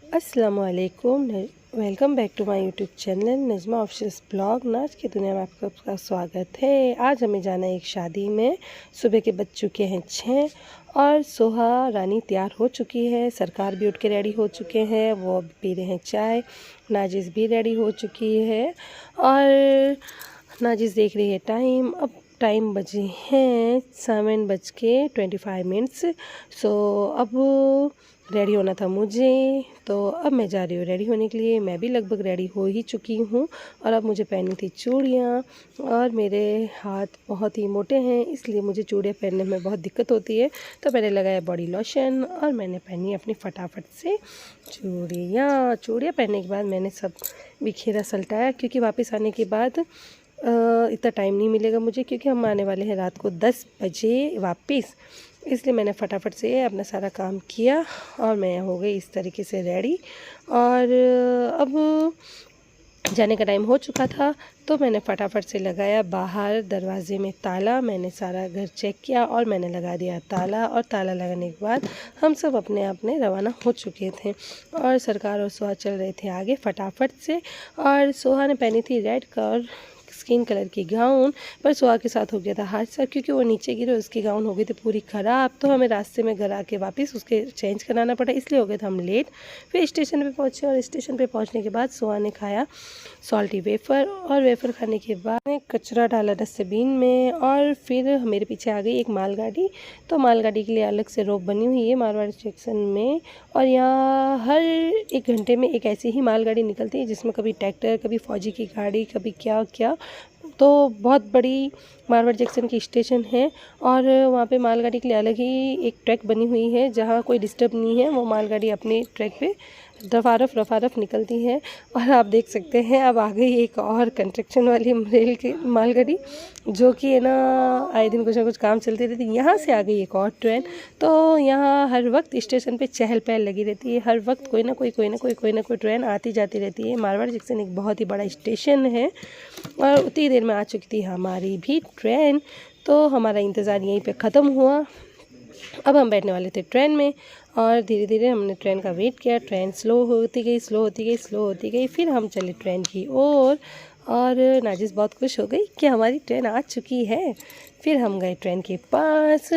अस्सलामुअलैकुम, welcome back to my YouTube channel Nazma official blog. नाच की दुनिया में आपका स्वागत है। आज हमें जाना है एक शादी में। सुबह के बज चुके हैं 6 और सोहा रानी तैयार हो चुकी है। सरकार भी उठ के रेडी हो चुके हैं, वो अब पी रहे हैं चाय। नाजिस भी रेडी हो चुकी है और नाजिस देख रही है टाइम। अब टाइम बजे हैं 7:25। सो अब रेडी होना था मुझे, तो अब मैं जा रही हूँ रेडी होने के लिए। मैं भी लगभग रेडी हो ही चुकी हूँ और अब मुझे पहननी थी चूड़ियाँ और मेरे हाथ बहुत ही मोटे हैं, इसलिए मुझे चूड़ियाँ पहनने में बहुत दिक्कत होती है। तो मैंने लगाया बॉडी लोशन और मैंने पहनी अपनी फटाफट से चूड़ियाँ पहनने के बाद मैंने सब बिखेरा सलटाया, क्योंकि वापस आने के बाद इतना टाइम नहीं मिलेगा मुझे, क्योंकि हम आने वाले हैं रात को 10 बजे वापस। इसलिए मैंने फटाफट से अपना सारा काम किया और मैं हो गई इस तरीके से रेडी। और अब जाने का टाइम हो चुका था, तो मैंने फटाफट से लगाया बाहर दरवाज़े में ताला। मैंने सारा घर चेक किया और मैंने लगा दिया ताला। और ताला लगाने के बाद हम सब अपने अपने रवाना हो चुके थे और सरकार और सोहा चल रहे थे आगे फटाफट से। और सोहा ने पहनी थी रेड स्किन कलर की गाउन, पर सोहा के साथ हो गया था हादसा, क्योंकि वो नीचे गिरे, उसकी गाउन हो गई थी पूरी ख़राब। तो हमें रास्ते में घर आके वापस उसके चेंज कराना पड़ा, इसलिए हो गए थे हम लेट। फिर स्टेशन पे पहुँचे और स्टेशन पे पहुँचने के बाद सोहा ने खाया सॉल्टी वेफ़र और वेफ़र खाने के बाद कचरा डाला डस्टबिन में। और फिर मेरे पीछे आ गई एक मालगाड़ी। तो मालगाड़ी के लिए अलग से रोप बनी हुई है मारवाड़ी सेक्शन में, और यहाँ हर 1 घंटे में एक ऐसी ही मालगाड़ी निकलती है, जिसमें कभी ट्रैक्टर, कभी फौजी की गाड़ी, कभी क्या क्या। तो बहुत बड़ी मारवाड़ जंक्शन की स्टेशन है और वहाँ पे मालगाड़ी के लिए अलग ही एक ट्रैक बनी हुई है, जहाँ कोई डिस्टर्ब नहीं है। वो मालगाड़ी अपने ट्रैक पे रफ़ारफ निकलती है। और आप देख सकते हैं अब आ गई एक और कंस्ट्रक्शन वाली रेल की मालगाड़ी, जो कि है ना आए दिन कुछ ना कुछ काम चलती रहती है। यहाँ से आ गई एक और ट्रेन। तो यहाँ हर वक्त स्टेशन पे चहल पहल लगी रहती है, हर वक्त कोई ना कोई ट्रेन आती जाती रहती है। मारवाड़ जंक्शन एक बहुत ही बड़ा स्टेशन है और उतनी देर में आ चुकी थी हमारी भी ट्रेन। तो हमारा इंतज़ार यहीं पे ख़त्म हुआ। अब हम बैठने वाले थे ट्रेन में और धीरे धीरे हमने ट्रेन का वेट किया। ट्रेन स्लो होती गई। फिर हम चले ट्रेन की ओर और नाजिस बहुत खुश हो गई कि हमारी ट्रेन आ चुकी है। फिर हम गए ट्रेन के पास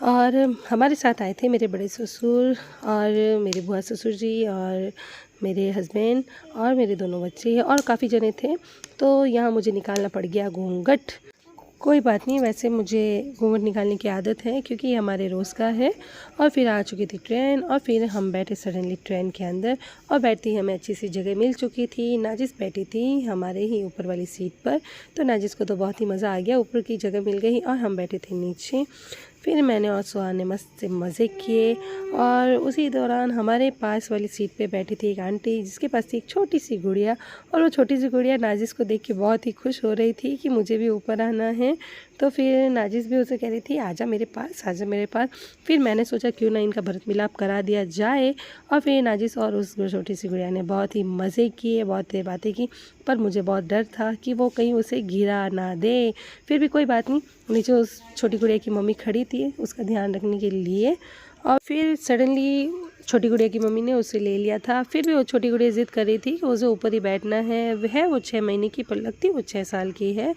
और हमारे साथ आए थे मेरे बड़े ससुर और मेरे बुआ ससुर जी और मेरे हस्बैंड और मेरे दोनों बच्चे और काफ़ी जने थे। तो यहाँ मुझे निकालना पड़ गया घूंघट। कोई बात नहीं, वैसे मुझे घूंघट निकालने की आदत है, क्योंकि ये हमारे रोज़ का है। और फिर आ चुकी थी ट्रेन और फिर हम बैठे सडनली ट्रेन के अंदर और बैठती हमें अच्छी सी जगह मिल चुकी थी। नाजिस बैठी थी हमारे ही ऊपर वाली सीट पर। तो नाजिस को तो बहुत ही मज़ा आ गया, ऊपर की जगह मिल गई और हम बैठे थे नीचे। फिर मैंने और सोहा ने मस्त से मज़े किए और उसी दौरान हमारे पास वाली सीट पे बैठी थी एक आंटी, जिसके पास थी एक छोटी सी गुड़िया। और वो छोटी सी गुड़िया नाजिस को देख के बहुत ही खुश हो रही थी कि मुझे भी ऊपर आना है। तो फिर नाजिस भी उसे कह रही थी आजा मेरे पास। फिर मैंने सोचा क्यों ना इनका भरत मिलाप करा दिया जाए। और फिर नाजिस और उस छोटी सी गुड़िया ने बहुत ही मज़े किए, बहुत देर बातें की, पर मुझे बहुत डर था कि वो कहीं उसे गिरा ना दे। फिर भी कोई बात नहीं, नीचे उस छोटी गुड़िया की मम्मी खड़ी थी उसका ध्यान रखने के लिए। और फिर सडनली छोटी गुड़िया की मम्मी ने उसे ले लिया था। फिर भी वो छोटी गुड़िया ज़िद कर रही थी कि उसे ऊपर ही बैठना है। वो 6 महीने की, पर लगती वो 6 साल की है।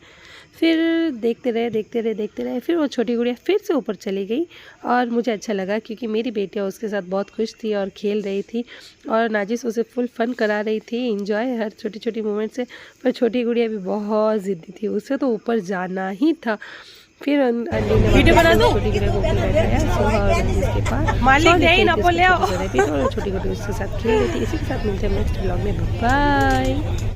फिर देखते रहे। फिर वो छोटी गुड़िया फिर से ऊपर चली गई और मुझे अच्छा लगा, क्योंकि मेरी बेटियाँ उसके साथ बहुत खुश थी और खेल रही थी और नाजिस उसे फुल फन करा रही थी, एंजॉय हर छोटी मोमेंट से। पर छोटी गुड़िया भी बहुत ज़िद्दी थी, उसे तो ऊपर जाना ही था। फिर वीडियो बना दो, छोटी गुड़िया को ऊपर बैठाया सोहा और जिसके पास मालिक नहीं ना बोले, और छोटी गुड़िया उसके साथ खेल रही थी। इसी के साथ मिलते हैं नेक्स्ट ब्लॉग में। बाय।